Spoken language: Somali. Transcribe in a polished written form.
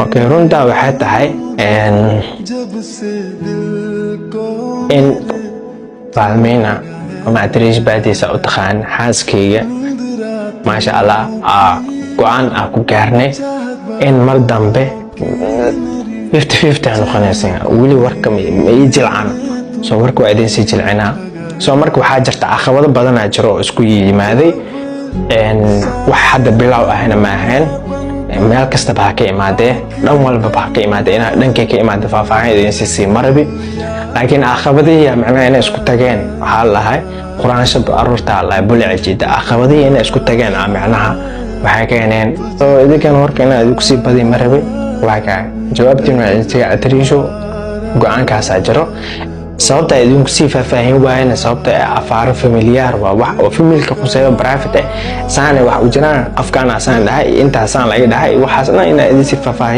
اوكي runta waxay tahay in fahmeyna ama adriish baadiisa u taqaan xaaskeyga maasha Allah go'aan ku gaarnay in mar dambe 50-50 noqonaysa wali warka ma jilcaan soo warku waa idin si jilcina soo marka waxa jirta caqabado badan jiro isku yimaaday wax hadda bilow ahna ma ahayn meel kasta baa ka imaadee dhan walba baa ka imaadee ina dhankay ka imaadee faahfaahin idin si marabi laakiin caqabadihi macnaheedu inay isku tageen waxa lahay quraansha arurta Allah bulci jida caqabadihi inay isku tageen macnaha waxay keeneen oo idinkan warka inay idinku sii badi marabi waxa jawaabtiin waa intii adriisho go'aankaas jiro sababta idinku sii faahfaahin waayna sababta afaar familiar waa wax oo familka quseeyo private saana wax u jiraan afkaan asaan dhahay inta asaan laga dhahay waxaasna inay idin si faahfaahin